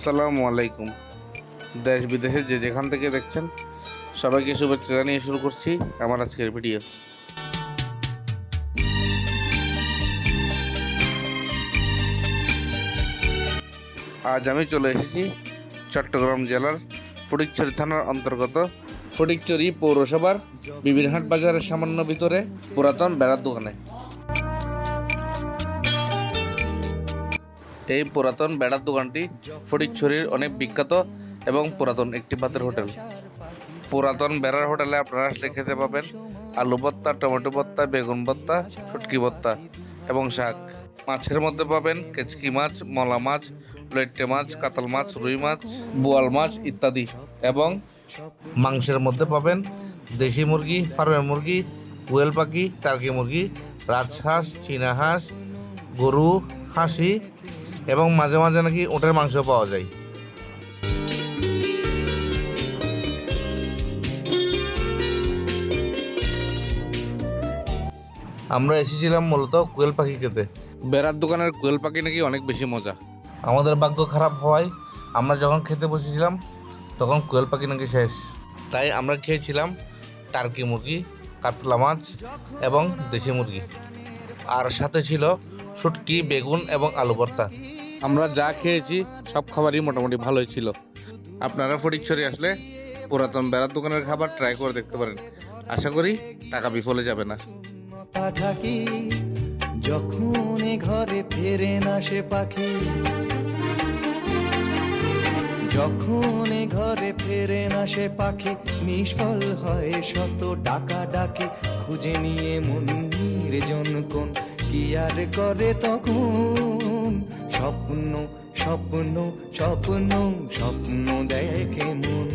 আসসালামু আলাইকুম। দেশ বিদেশে যে যেখান থেকে দেখছেন সবাইকে শুভেচ্ছা জানিয়ে শুরু করছি আমার আজকের ভিডিও। আজ আমি চলে এসেছি চট্টগ্রাম জেলার ফটিকছড়ি থানার অন্তর্গত ফটিকছড়ি পৌরসভার বিবিরহাট বাজারের সামান্য ভিতরে পুরাতন বেড়ার দোকানে। এই পুরাতন বেড়ার দোকানটি ফটিকছড়ির অনেক বিখ্যাত এবং পুরাতন একটি ভাতের হোটেল। পুরাতন বেড়ার হোটেলে আপনারা আসলে খেতে পাবেন আলু ভর্তা, টমেটো ভর্তা, বেগুন ভর্তা, শুটকি ভর্তা এবং শাক। মাছের মধ্যে পাবেন কেচকি মাছ, মলা মাছ, লইট্টে মাছ, কাতল মাছ, রুই মাছ, বোয়াল মাছ ইত্যাদি। এবং মাংসের মধ্যে পাবেন দেশি মুরগি, ফার্মের মুরগি, কোয়েল পাখি, টার্কি মুরগি, রাজহাঁস, চীনা হাঁস, গরু, খাসি এবং মাঝে মাঝে নাকি উটের মাংস পাওয়া যায়। আমরা এসেছিলাম মূলত কোয়েল পাখি খেতে। বেড়ার দোকানের কোয়েল পাখি নাকি অনেক বেশি মজা। আমাদের ভাগ্য খারাপ হওয়ায় আমরা যখন খেতে বসেছিলাম তখন কোয়েল পাখি নাকি শেষ। তাই আমরা খেয়েছিলাম টার্কি মুরগি, কাতলা মাছ এবং দেশি মুরগি, আর সাথে ছিল শুটকি, বেগুন এবং আলু ভর্তা। আমরা যা খেয়েছি সব খাবারই মোটামুটি ভালোই ছিল। আপনারা ফটিকছড়ি আসলে পুরাতন বেড়ার দোকানের খাবার ট্রাই করে দেখতে পারেন। আশা করি টাকা বিফলে যাবে না। থাকি যখন ঘরে ফেরে না সে পাখি, যখন ঘরে ফেরে না সে পাখি, নিষ্ফল হয় শত ডাকা ডাকি, খুঁজে নিয়ে মন নির্জন কোন কি আর করে তখন, স্বপ্ন স্বপ্ন স্বপ্ন স্বপ্ন দেখে মন,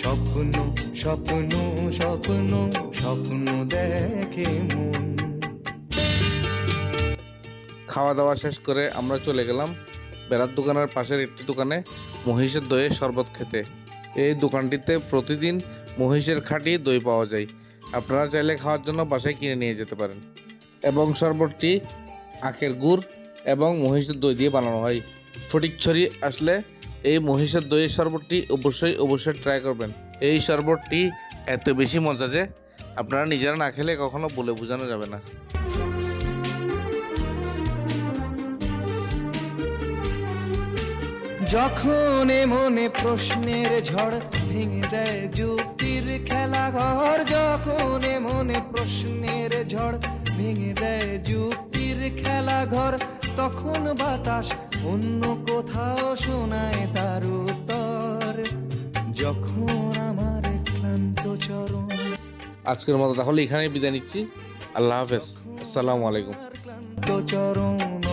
স্বপ্ন স্বপ্ন স্বপ্ন স্বপ্ন দেখে মন। খাওয়া দাওয়া শেষ করে আমরা চলে গেলাম বেড়ার দোকানের পাশের একটি দোকানে মহিষের দইয়ের শরবত খেতে। এই দোকানটিতে প্রতিদিন মহিষের খাঁটি দই পাওয়া যায়। আপনারা চাইলে খাওয়ার জন্য বাসায় কিনে নিয়ে যেতে পারেন। এবং শরবতটি আখের গুড় এবং মহিষের দই দিয়ে বানানো হয়। ফটিকছড়ি আসলে এই মহিষের দইয়ের শরবতটি অবশ্যই ট্রাই করবেন। এই শরবতটি এত বেশি মজা যে আপনারা নিজেরা না খেলে কখনো বলে বোঝানো যাবে না। যখন মনে প্রশ্নের ঝড় ভেঙে দেয় যুক্তির খেলা ঘর, যখন মনে প্রশ্নের ঝড় ভেঙে দেয় যুক্তির খেলা ঘর, তখন বাতাস অন্য কোথাও শোনায় তার উত্তর, যখন আমার ক্লান্ত চরণ। আজকের মতো তাহলে এখানেই বিদায় নিচ্ছি। আল্লাহ হাফেজ। আসসালামু আলাইকুম। ক্লান্ত চরণ